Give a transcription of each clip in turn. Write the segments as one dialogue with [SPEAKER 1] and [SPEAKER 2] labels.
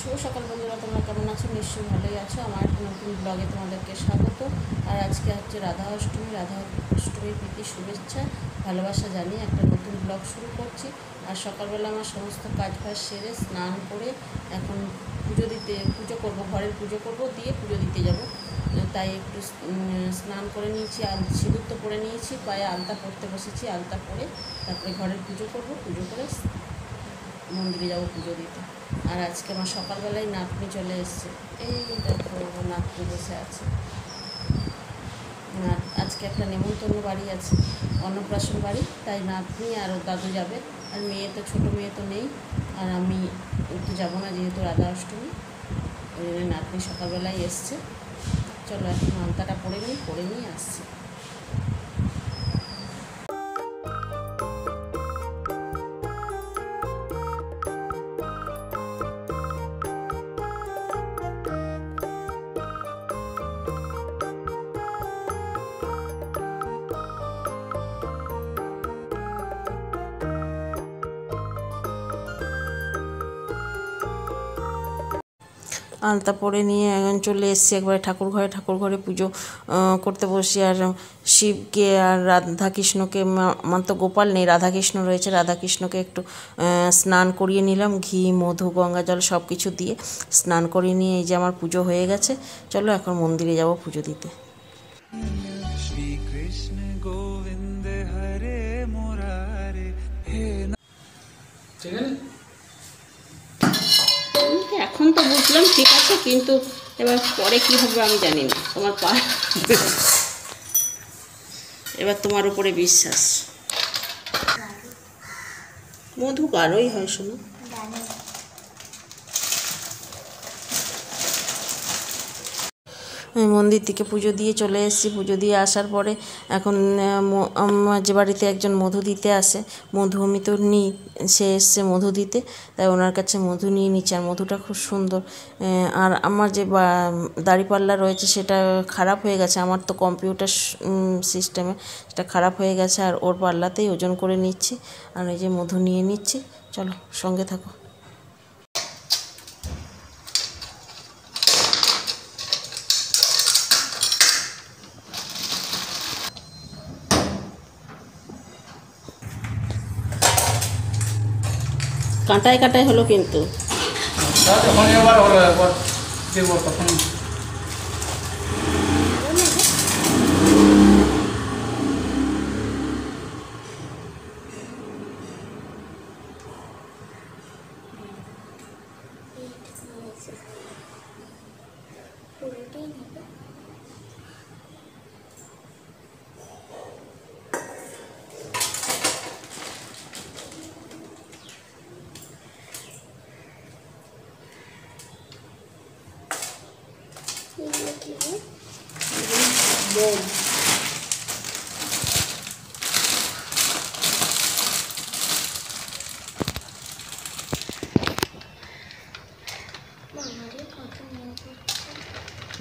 [SPEAKER 1] শুভ সকাল বন্ধুরা, তোমরা কেমন আছো? নিশ্চয়ই ভালোই আছো। আমার একটা নতুন ব্লগে তোমাদেরকে স্বাগত। আর আজকে হচ্ছে রাধা অষ্টমীর প্রীতি শুভেচ্ছা ভালোবাসা জানিয়ে একটা নতুন ব্লগ শুরু করছি। আর সকালবেলা আমার সমস্ত কাজ সেরে স্নান করে এখন পুজো করব, ঘরের পুজো করব, দিয়ে পুজো দিতে যাব। তাই একটু স্নান করে নিয়েছি, সিঁদুর তো পরে নিয়েছি, পায়ে আলতা পরতে বসেছি, আলতা পরে তারপরে ঘরের পুজো করব, পুজো করে মন্দিরে যাব পুজো দিতে। আর আজকে আমার সকালবেলায় নাতনি চলে এসছে, এই দেখো নাতনি বসে আছে। আজকে একটা নেমন্তন্ন বাড়ি আছে, অন্নপ্রাশন বাড়ি, তাই নাতনি আর ওর দাদু যাবে। আর ছোটো মেয়ে তো নেই, আর আমি একটু যাবো না, যেহেতু রাধা অষ্টমী, ওই জন্য নাতনি সকালবেলায় এসছে। চলো এখন আলতাটা পরে নিই আসছি। আলতা পরে নিয়ে এখন চলে এসেছি একবারে ঠাকুর ঘরে পুজো করতে বসি। আর শিবকে আর রাধাকৃষ্ণকে, আমার তো গোপাল নেই, রাধাকৃষ্ণ রয়েছে, রাধাকৃষ্ণকে একটু স্নান করিয়ে নিলাম, ঘি মধু গঙ্গা জল সব কিছু দিয়ে স্নান করিয়ে নিয়ে এই যে আমার পুজো হয়ে গেছে। চলো এখন মন্দিরে যাব পুজো দিতে। শ্রীকৃষ্ণ গোবিন্দ হরে মুরারে হে। ঠিক আছে, এখন তো বুঝলাম ঠিক আছে, কিন্তু এবার পরে কী হবে আমি জানি না। এবার তোমার উপরে বিশ্বাস। মধু গাঢ়ই হয়, শোনো। মন্দির থেকে পুজো দিয়ে চলে এসেছি। পুজো দিয়ে আসার পরে এখন আমার যে বাড়িতে একজন মধু দিতে আসে, মধু আমি তো নিই, সে এসছে মধু দিতে, তাই ওনার কাছে মধু নিয়ে নিচ্ছি। আর মধুটা খুব সুন্দর। আর আমার যে দাঁড়িপাল্লা রয়েছে সেটা খারাপ হয়ে গেছে, আমার তো কম্পিউটার সিস্টেমে সেটা খারাপ হয়ে গেছে, আর ওর পাল্লাতেই ওজন করে নিচ্ছি। আর এই যে মধু নিয়ে নিচ্ছি, চলো সঙ্গে থাকো। কাঁটায় হলো কিন্তু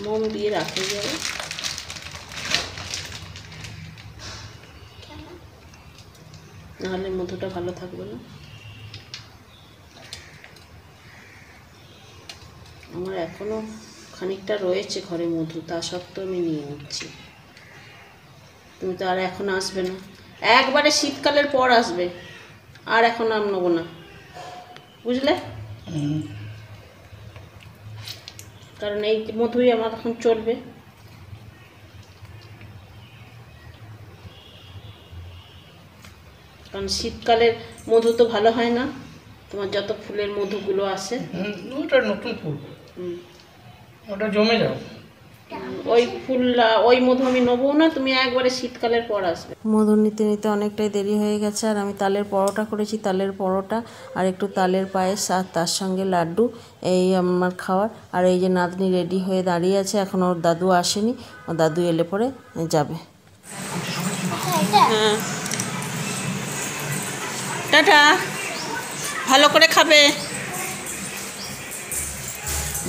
[SPEAKER 1] মোম দিয়ে রাখে যাবে। নাহলে মধুটা ভালো থাকবে না। আমার এখনো খানিকটা রয়েছে ঘরে মধু, তা সত্ত্বেও আমি নিয়ে নিচ্ছি। তুমি তো আর এখন আসবে না, একবারে শীতকালের পর আসবে, আর এখন আর নেবো না, বুঝলে? কারণ এই মধুই আমার এখন চলবে। কারণ শীতকালের মধু তো ভালো হয় না, তোমার যত ফুলের মধুগুলো আসে।
[SPEAKER 2] ওটা নতুন ফুল, ওটা জমে যাও।
[SPEAKER 1] ওই মধু আমি নেবো না, তুমি একবারে শীতকালের পর আসবে। মধু নিতে নিতে অনেকটাই দেরি হয়ে গেছে। আর আমি তালের পরোটা করেছি, তালের পরোটা আর একটু তালের পায়েস, আর তার সঙ্গে লাড্ডু, এই আমার খাওয়ার। আর এই যে নাতনি রেডি হয়ে দাঁড়িয়ে আছে, এখন ওর দাদু আসেনি, ওর দাদু এলে পরে যাবে। হ্যাঁ, টাটা, ভালো করে খাবে।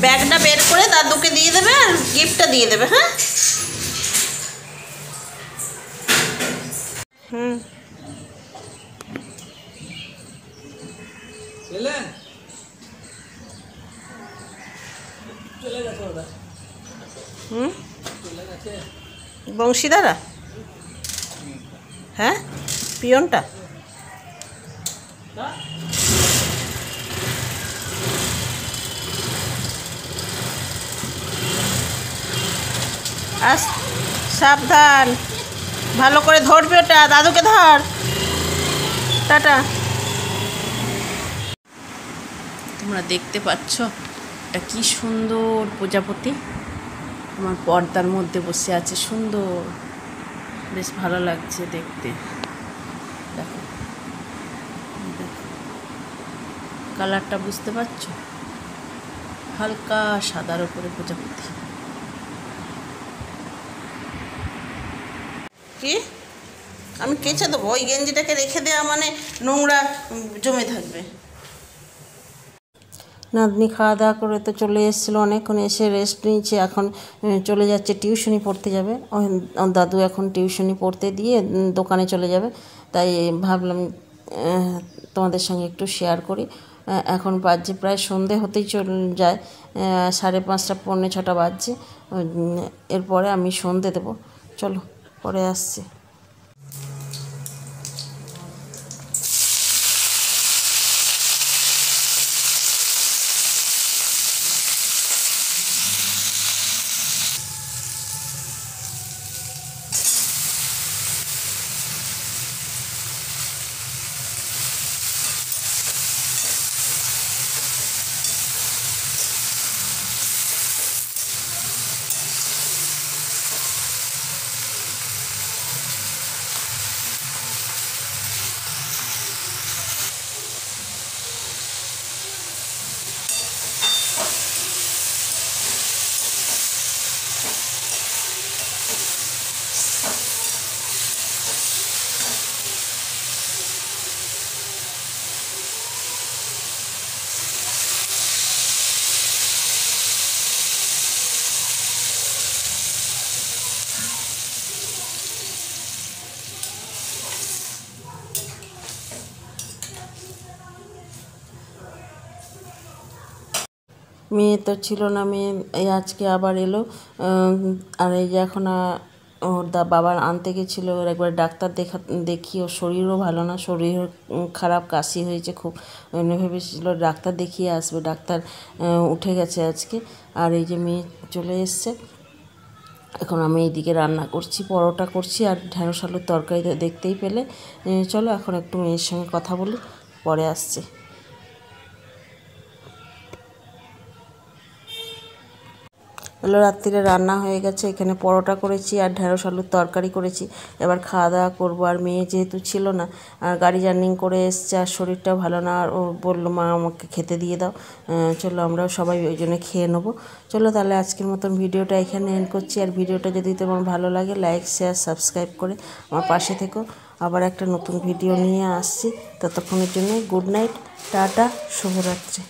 [SPEAKER 1] ব্যাগটা বের করে দাদুকে দিয়ে দেবে, আর গিফটটা দিয়ে দেবে। হ্যাঁ, হুম, বংশীদারা, হ্যাঁ, পিয়নটা আস, সাবধান, ভালো করে ধরবি ওটা, দাদুকে ধর। টাটা। তোমরা দেখতে পাচ্ছ এটা কি সুন্দর প্রজাপতি আমার পর্দার মধ্যে বসে আছে, সুন্দর, বেশ ভালো লাগছে দেখতে। দেখো দেখো কালারটা বুঝতে পারছো, হালকা সাদার উপরে প্রজাপতি। কি আমি কেচে দেবো? ওই গেঞ্জিটাকে রেখে দেওয়া মানে নোংরা জমে থাকবে। নাতনি খাওয়া দাওয়া করে তো চলে এসেছিলো, অনেকক্ষণ এসে রেস্ট নিয়েছে, এখন চলে যাচ্ছে টিউশনি পড়তে যাবে। ওর দাদু এখন টিউশনি পড়তে দিয়ে দোকানে চলে যাবে, তাই ভাবলাম তোমাদের সঙ্গে একটু শেয়ার করি। এখন বাজছে প্রায় সন্ধে হতেই যায়, 5:30 পৌনে 6টা বাজছে। এরপরে আমি সন্ধে দেবো, চলো পরে আসছি। মেয়ে তো ছিল না, মেয়ে এই আজকে আবার এলো। আর এই যে এখন ওর বাবার আনতে গেছিলো, ওর একবার ডাক্তার দেখি, ওর শরীরও ভালো না, শরীর খারাপ, কাশি হয়েছে খুব, ভেবেছিল ডাক্তার দেখিয়ে আসবে, ডাক্তার উঠে গেছে আজকে। আর এই যে মেয়ে চলে এসছে, এখন আমি এইদিকে রান্না করছি, পরোটা করছি আর ঢ্যাঁড়স আলুর তরকারি দেখতেই পেলে। চলো এখন একটু মেয়ের সঙ্গে কথা বলি, পরে আসছি। হলো রাত্রিরে রান্না হয়ে গেছে, এখানে পরোটা করেছি আর ঢ্যাঁড়স আলুর তরকারি করেছি। এবার খাওয়া দাওয়া করবো। আর মেয়ে যেহেতু ছিল না, আর গাড়ি জার্নি করে এসছে, আর শরীরটাও ভালো না, আর ও বললো মা আমাকে খেতে দিয়ে দাও। চলো আমরাও সবাই ওই জন্য খেয়ে নেবো। চলো তাহলে আজকের মতন ভিডিওটা এখানে এন্ড করছি। আর ভিডিওটা যদি তোমার ভালো লাগে লাইক শেয়ার সাবস্ক্রাইব করে আমার পাশে থেকো। আবার একটা নতুন ভিডিও নিয়ে আসছি, ততক্ষণের জন্য গুড নাইট, টাটা, শুভরাত্রি।